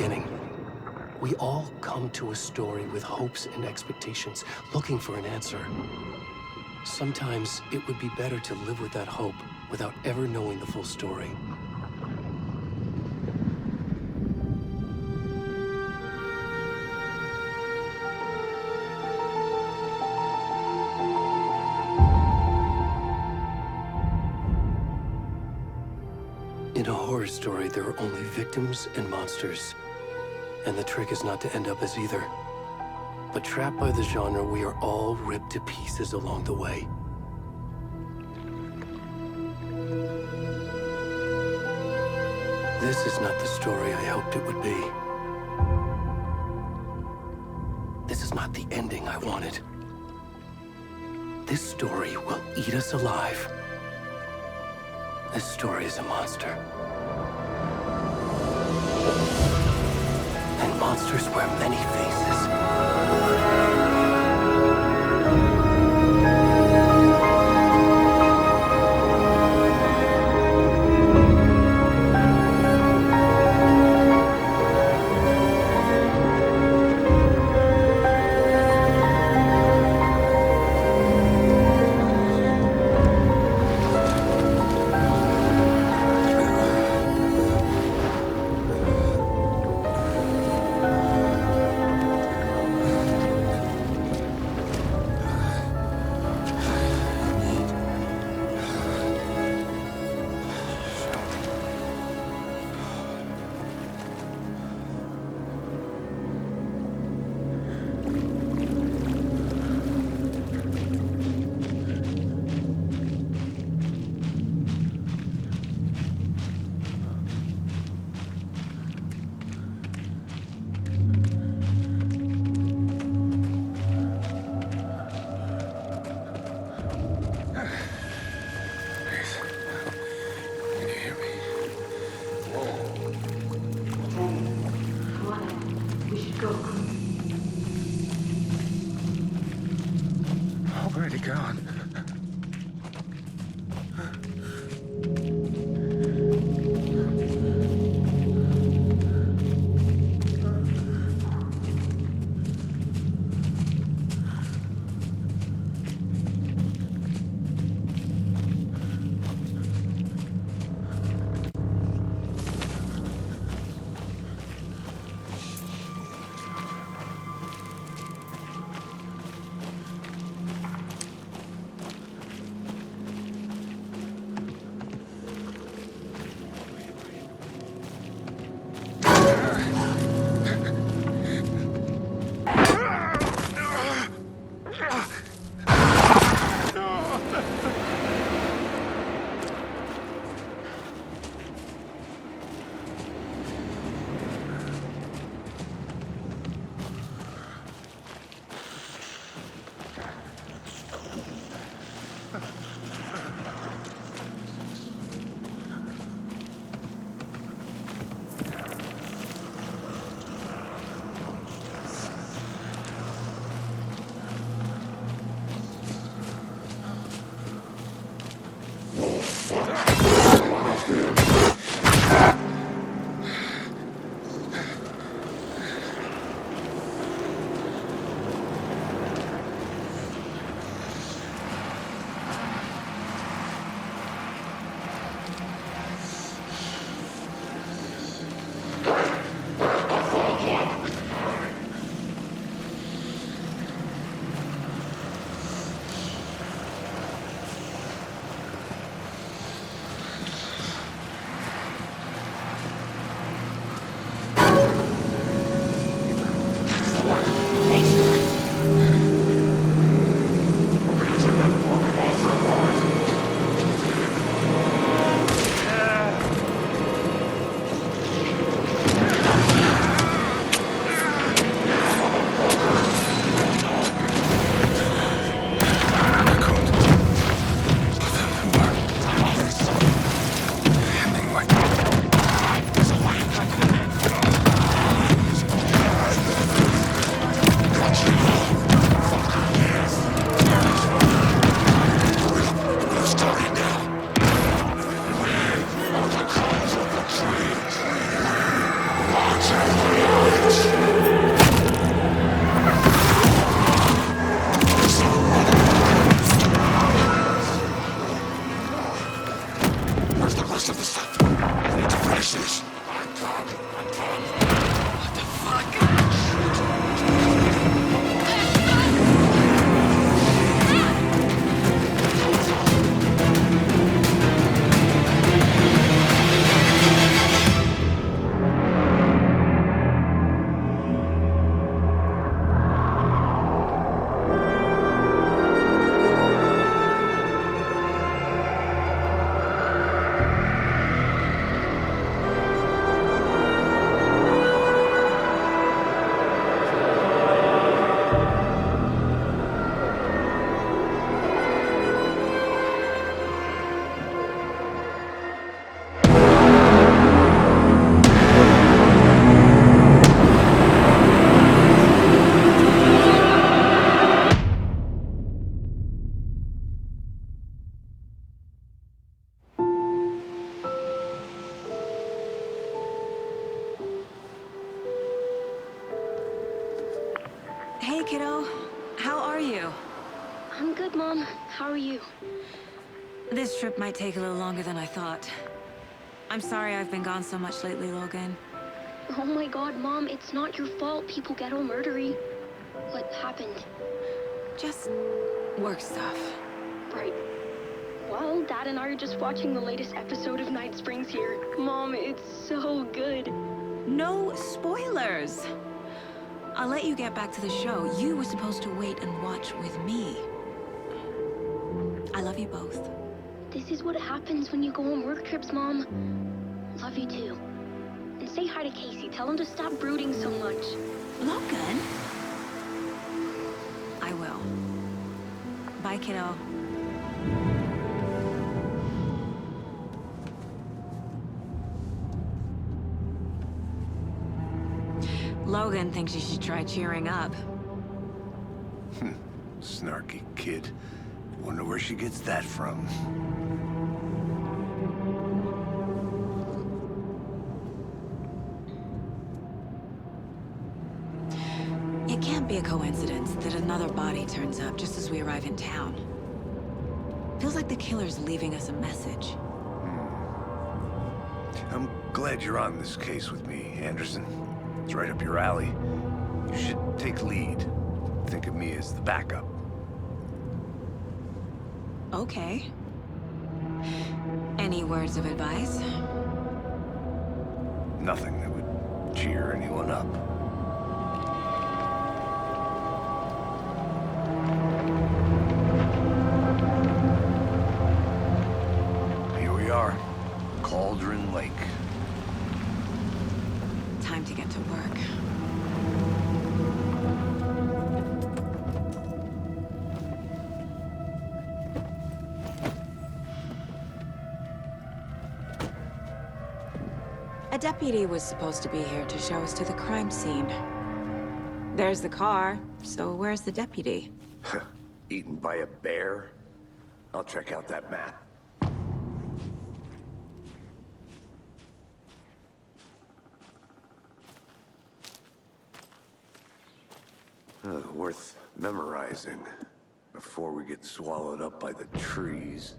beginning. We all come to a story with hopes and expectations, looking for an answer. Sometimes it would be better to live with that hope without ever knowing the full story. In a horror story, there are only victims and monsters. And the trick is not to end up as either. But trapped by the genre, we are all ripped to pieces along the way. This is not the story I hoped it would be. This is not the ending I wanted. This story will eat us alive. This story is a monster. And monsters wear many faces. Already gone. I'm good, Mom. How are you? This trip might take a little longer than I thought. I'm sorry I've been gone so much lately, Logan. Oh my god, Mom, it's not your fault people get all murdery. What happened? Just work stuff. Right. Well, Dad and I are just watching the latest episode of Night Springs here. Mom, it's so good. No spoilers! I'll let you get back to the show. You were supposed to wait and watch with me. I love you both. This is what happens when you go on work trips, Mom. Love you too. And say hi to Casey. Tell him to stop brooding so much. Logan? I will. Bye, kiddo. Logan thinks you should try cheering up. Snarky kid. Wonder where she gets that from. It can't be a coincidence that another body turns up just as we arrive in town. Feels like the killer's leaving us a message. I'm glad you're on this case with me, Anderson. It's right up your alley. You should take lead. Think of me as the backup. Okay. Any words of advice? Nothing that would cheer anyone up. Here we are. Cauldron Lake. Time to get to work. A deputy was supposed to be here to show us to the crime scene. There's the car, so where's the deputy? Eaten by a bear? I'll check out that map. Worth memorizing before we get swallowed up by the trees.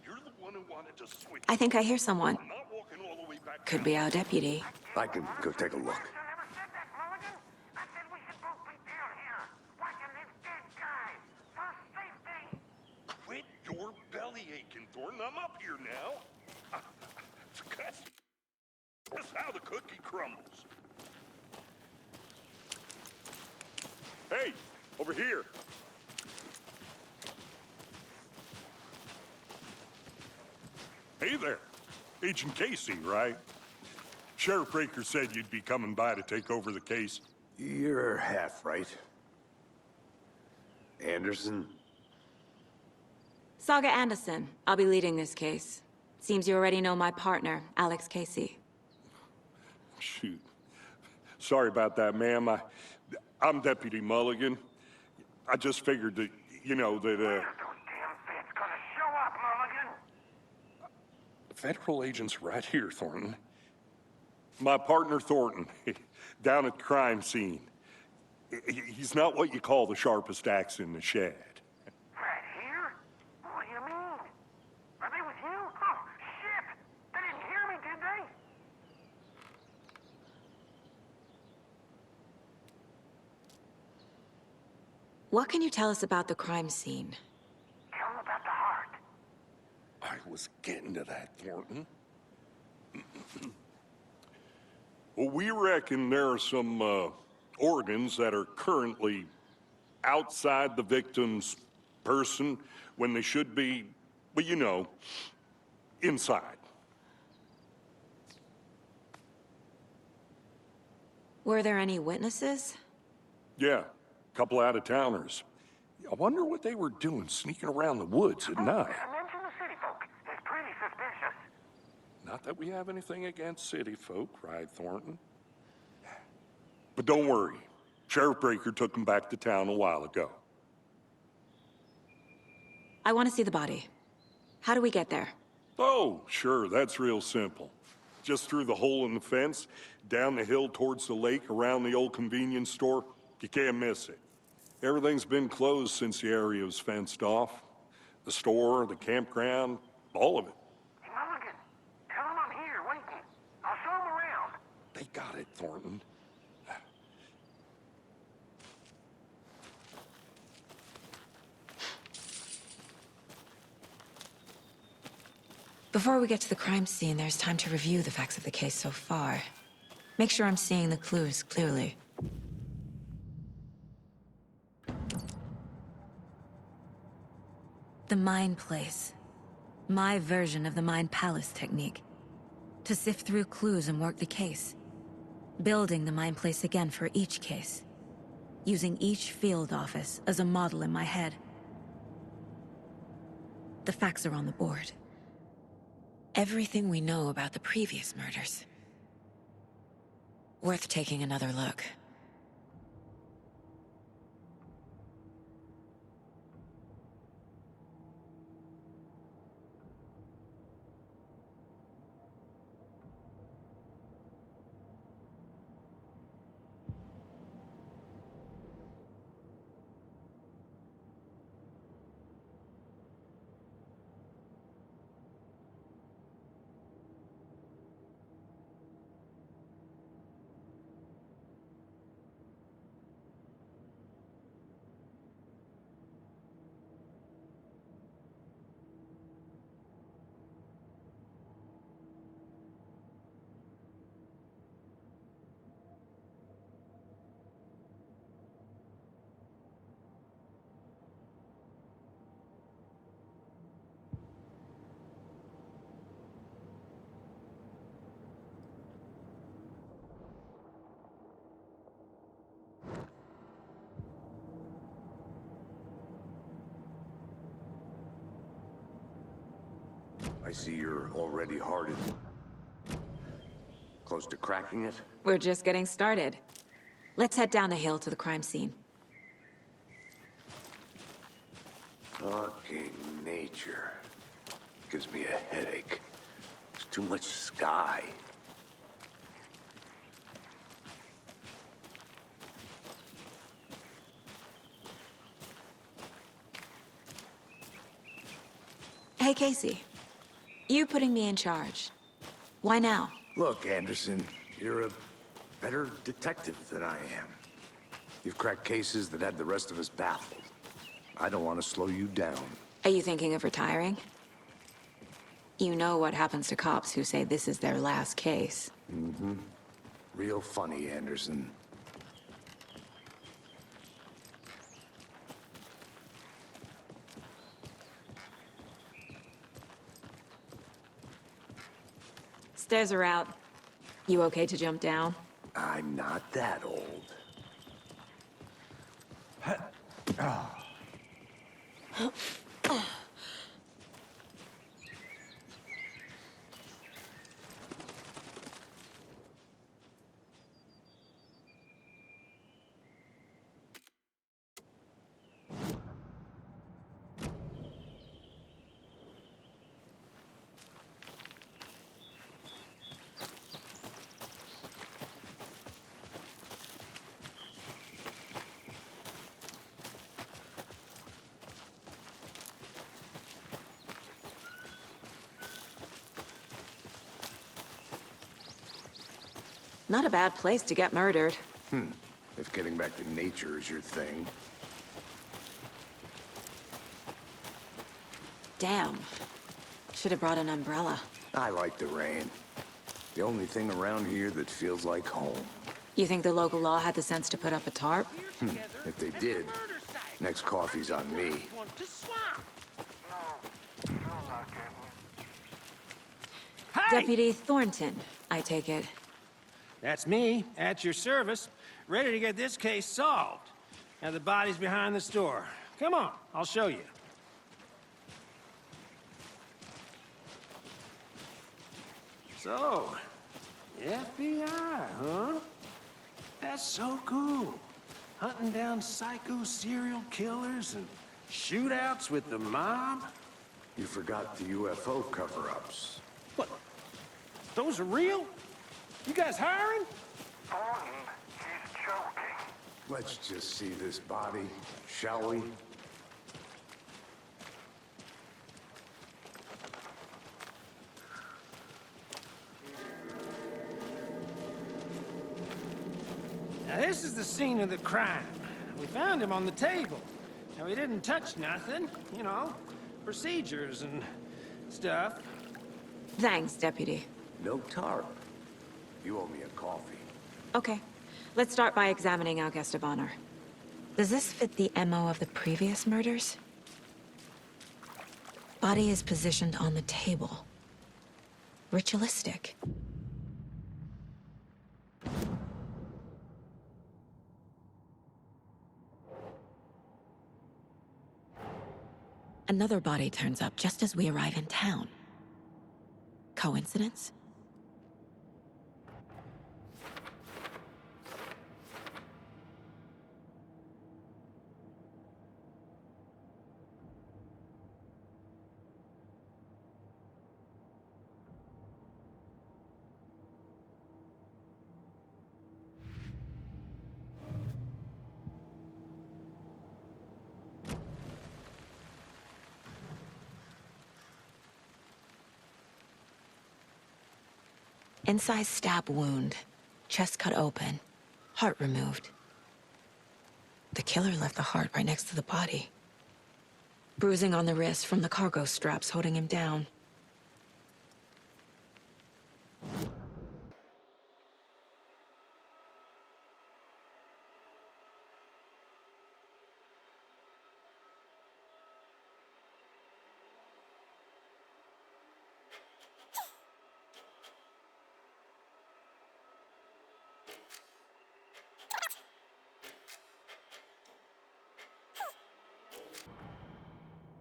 You're the one who wanted to switch. I think I hear someone. I'm not walking all the way back. Could be our deputy. I can go take a look. Quit your belly aching, Thornton. I'm up here now. That's how the cookie crumbles. Hey, over here. Hey there. Agent Casey, right? Sheriff Raker said you'd be coming by to take over the case. You're half right. Anderson? Saga Anderson. I'll be leading this case. Seems you already know my partner, Alex Casey. Shoot. Sorry about that, ma'am. I'm Deputy Mulligan. I just figured that, you know, that, Those damn feds gonna show up, Mulligan. federal agent's right here, Thornton. My partner, Thornton, down at the crime scene. He's not what you call the sharpest axe in the shed. Right here? What do you mean? Are they with you? Oh, shit! They didn't hear me, did they? What can you tell us about the crime scene? Tell them about the heart. I was getting to that, Thornton. Well, we reckon there are some organs that are currently outside the victim's person when they should be, well, you know, inside. Were there any witnesses? Yeah, a couple out-of-towners. I wonder what they were doing sneaking around the woods at night. Mention the city folk. It's pretty suspicious. Not that we have anything against city folk, right, Thornton? But don't worry. Sheriff Breaker took them back to town a while ago. I want to see the body. How do we get there? Oh, sure, that's real simple. Just through the hole in the fence, down the hill towards the lake, around the old convenience store. You can't miss it. Everything's been closed since the area was fenced off. The store, the campground, all of it. Hey, Mulligan, tell him I'm here waiting. I'll show him around. They got it, Thornton. Before we get to the crime scene, there's time to review the facts of the case so far. Make sure I'm seeing the clues clearly. The Mind Place. My version of the Mind Palace technique. To sift through clues and work the case. Building the Mind Place again for each case. Using each field office as a model in my head. The facts are on the board. Everything we know about the previous murders. Worth taking another look. I see you're already hardened. Close to cracking it? We're just getting started. Let's head down the hill to the crime scene. Fucking nature. Gives me a headache. There's too much sky. Hey, Casey. You putting me in charge. Why now? Look, Anderson, you're a better detective than I am. You've cracked cases that had the rest of us baffled. I don't want to slow you down. Are you thinking of retiring? You know what happens to cops who say this is their last case. Mm-hmm. Real funny, Anderson. Stairs are out. You okay to jump down? I'm not that old. Not a bad place to get murdered. If getting back to nature is your thing. Damn. Should have brought an umbrella. I like the rain. The only thing around here that feels like home. You think the local law had the sense to put up a tarp? If they did, next coffee's on me. Deputy Thornton, I take it. That's me, at your service, ready to get this case solved. Now the body's behind the store. Come on, I'll show you. So, FBI, huh? That's so cool. Hunting down psycho serial killers and shootouts with the mob. You forgot the UFO cover-ups. What? Those are real? You guys hiring? Thornton, he's joking. Let's just see this body, shall we? Now, this is the scene of the crime. We found him on the table. Now, he didn't touch nothing, you know, procedures and stuff. Thanks, Deputy. No tarp. You owe me a coffee. Okay. Let's start by examining our guest of honor. Does this fit the MO of the previous murders? Body is positioned on the table. Ritualistic. Another body turns up just as we arrive in town. Coincidence? Incised stab wound, chest cut open, heart removed. The killer left the heart right next to the body. Bruising on the wrist from the cargo straps holding him down.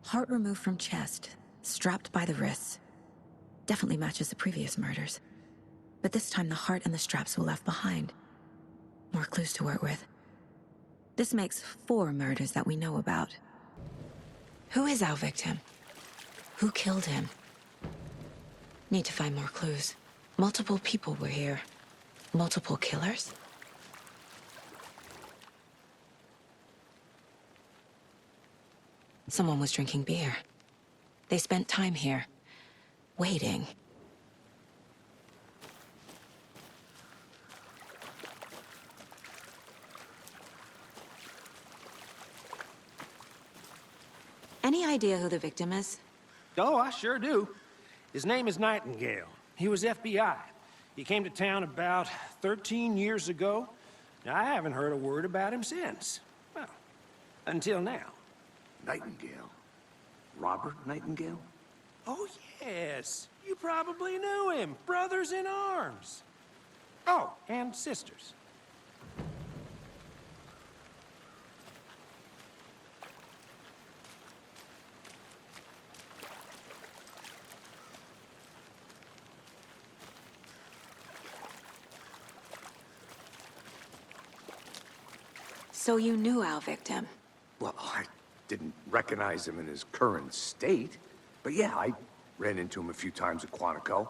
Heart removed from chest, strapped by the wrists. Definitely matches the previous murders. But this time the heart and the straps were left behind. More clues to work with. This makes 4 murders that we know about. Who is our victim? Who killed him? Need to find more clues. Multiple people were here. Multiple killers? Someone was drinking beer. They spent time here, waiting. Any idea who the victim is? Oh, I sure do. His name is Nightingale. He was FBI. He came to town about 13 years ago. Now, I haven't heard a word about him since. Well, until now. Nightingale? Robert Nightingale? Oh, yes. You probably knew him. Brothers in arms. Oh, and sisters. So you knew our victim? Well, I didn't recognize him in his current state. But yeah, I ran into him a few times at Quantico.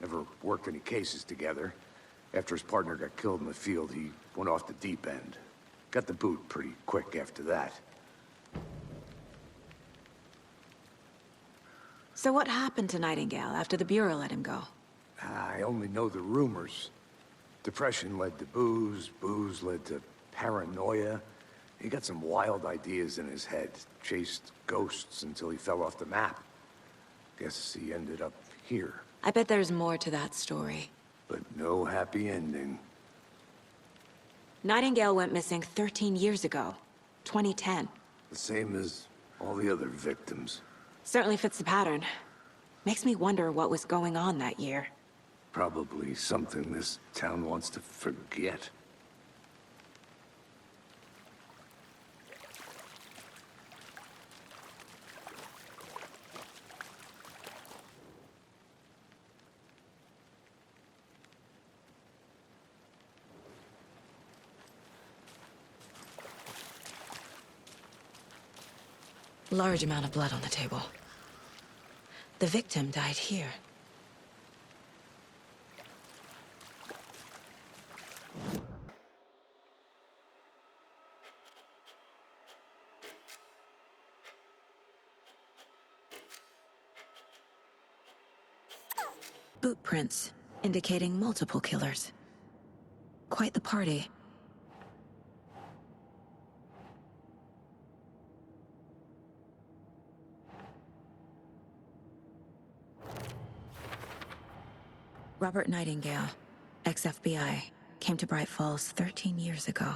Never worked any cases together. After his partner got killed in the field, he went off the deep end. Got the boot pretty quick after that. So what happened to Nightingale after the Bureau let him go? I only know the rumors. Depression led to booze, booze led to paranoia. He got some wild ideas in his head, chased ghosts until he fell off the map. Guess he ended up here. I bet there's more to that story. But no happy ending. Nightingale went missing 13 years ago, 2010. The same as all the other victims. Certainly fits the pattern. Makes me wonder what was going on that year. Probably something this town wants to forget. Large amount of blood on the table. The victim died here. Boot prints, indicating multiple killers. Quite the party. Robert Nightingale, ex-FBI, came to Bright Falls 13 years ago.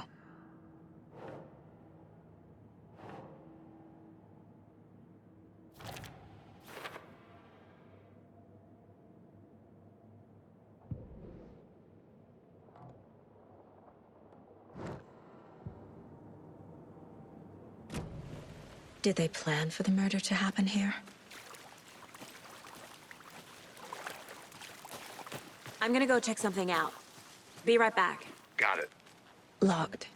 Did they plan for the murder to happen here? I'm gonna go check something out. Be right back. Got it. Locked.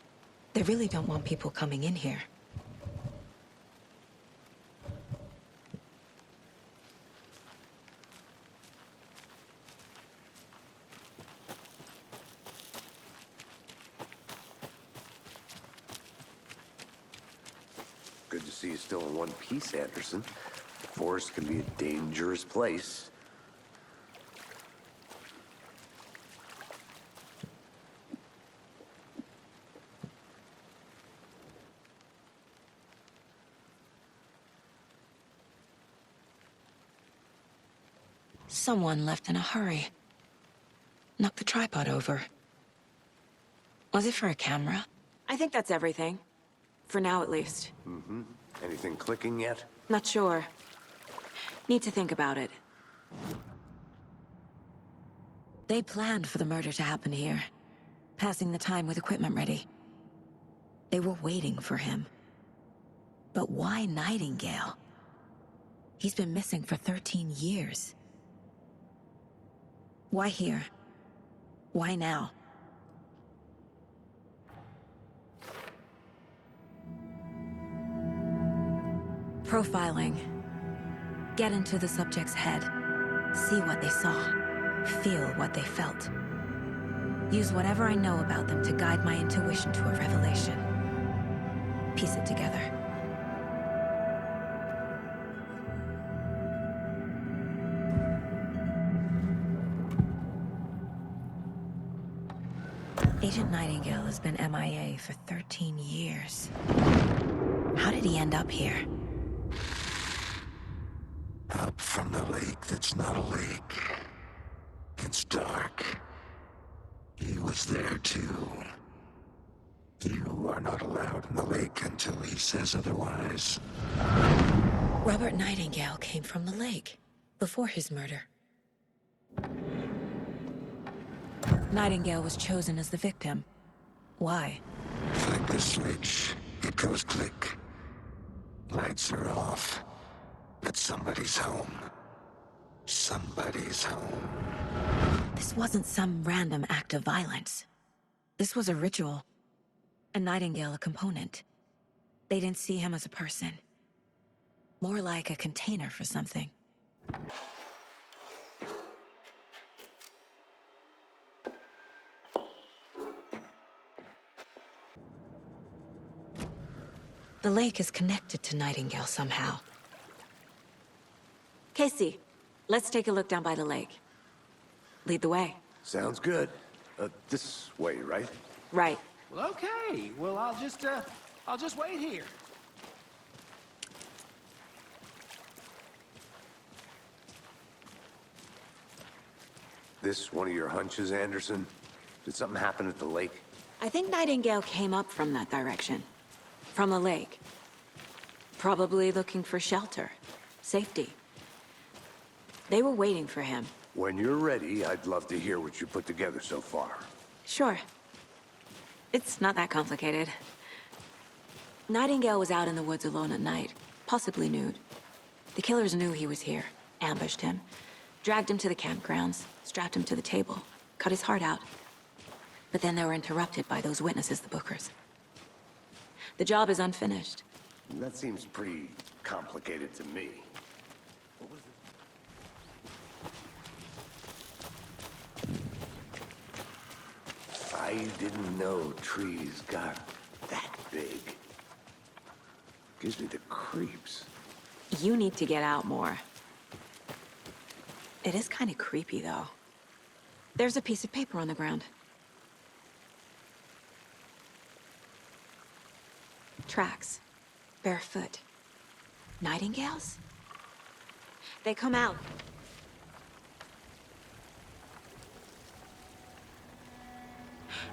They really don't want people coming in here. Good to see you still in one piece, Anderson. The forest can be a dangerous place. Someone left in a hurry. Knocked the tripod over. Was it for a camera? I think that's everything. For now, at least. Mm-hmm. Anything clicking yet? Not sure. Need to think about it. They planned for the murder to happen here. Passing the time with equipment ready. They were waiting for him. But why Nightingale? He's been missing for 13 years. Why here? Why now? Profiling. Get into the subject's head. See what they saw. Feel what they felt. Use whatever I know about them to guide my intuition to a revelation. Piece it together. Agent Nightingale has been MIA for 13 years. How did he end up here? Up from the lake that's not a lake. It's dark. He was there too. You are not allowed in the lake until he says otherwise. Robert Nightingale came from the lake, before his murder. Nightingale was chosen as the victim. Why? Flick the switch, it goes click. Lights are off. But somebody's home. Somebody's home. This wasn't some random act of violence. This was a ritual. And Nightingale a component. They didn't see him as a person. More like a container for something. The lake is connected to Nightingale somehow. Casey, let's take a look down by the lake. Lead the way. Sounds good. This way, right? Right. Well, okay. Well, I'll just wait here. This one of your hunches, Anderson? Did something happen at the lake? I think Nightingale came up from that direction. From the lake. Probably looking for shelter. Safety. They were waiting for him. When you're ready, I'd love to hear what you put together so far. Sure. It's not that complicated. Nightingale was out in the woods alone at night, possibly nude. The killers knew he was here, ambushed him, dragged him to the campgrounds, strapped him to the table, cut his heart out. But then they were interrupted by those witnesses, the Bookers. The job is unfinished. That seems pretty complicated to me. I didn't know trees got that big. Gives me the creeps. You need to get out more. It is kind of creepy, though. There's a piece of paper on the ground. Tracks. Barefoot. Nightingales? They come out.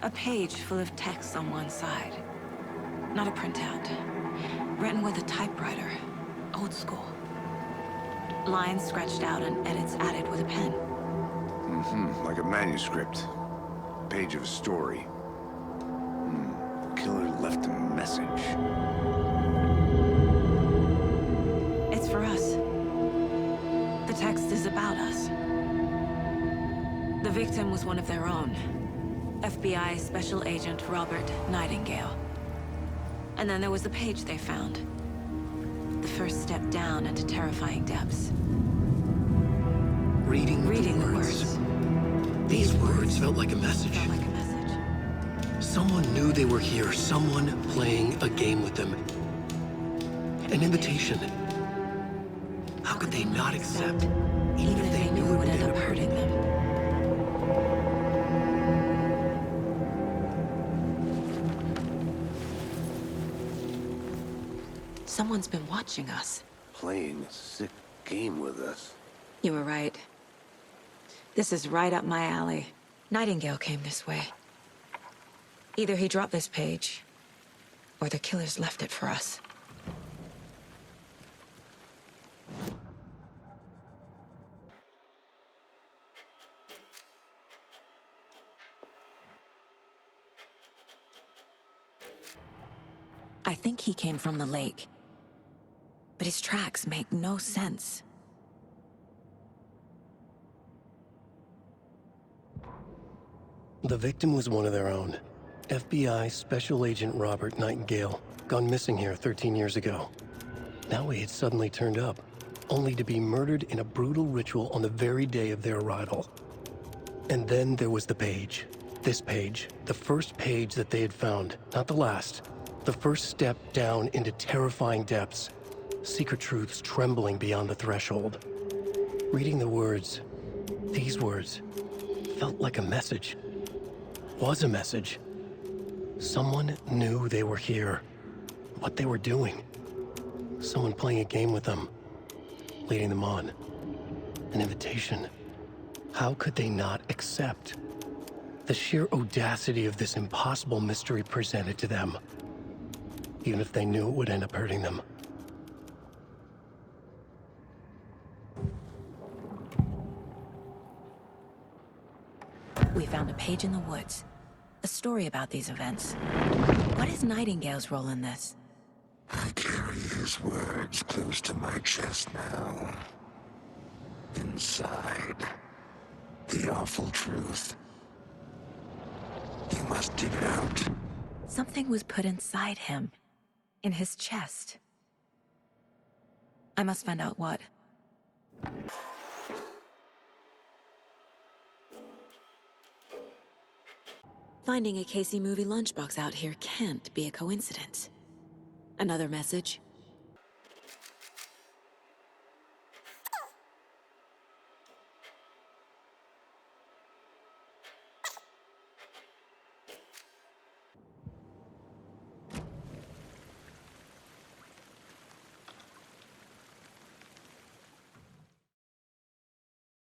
A page full of text on one side. Not a printout. Written with a typewriter. Old school. Lines scratched out and edits added with a pen. Mm-hmm, like a manuscript. Page of a story. Killer left a message. It's for us. The text is about us. The victim was one of their own. FBI Special Agent Robert Nightingale. And then there was the page they found. The first step down into terrifying depths. Reading the words. These words felt like a message. Felt like a message. Someone knew they were here, someone playing a game with them. An invitation. How could they not accept, even if they knew it would end up hurting them? Someone's been watching us. Playing a sick game with us. You were right. This is right up my alley. Nightingale came this way. Either he dropped this page, or the killers left it for us. I think he came from the lake. But his tracks make no sense. The victim was one of their own. FBI Special Agent Robert Nightingale, gone missing here 13 years ago. Now he had suddenly turned up, only to be murdered in a brutal ritual on the very day of their arrival. And then there was the page. This page, the first page that they had found, not the last. The first step down into terrifying depths. Secret truths trembling beyond the threshold. Reading the words, these words, felt like a message. Was a message. Someone knew they were here. What they were doing. Someone playing a game with them. Leading them on. An invitation. How could they not accept? The sheer audacity of this impossible mystery presented to them. Even if they knew it would end up hurting them. We found a page in the woods. A story about these events. What is Nightingale's role in this? I carry his words close to my chest now. Inside, the awful truth. You must dig it out. Something was put inside him. In his chest. I must find out what. Finding a Casey movie lunchbox out here can't be a coincidence. Another message.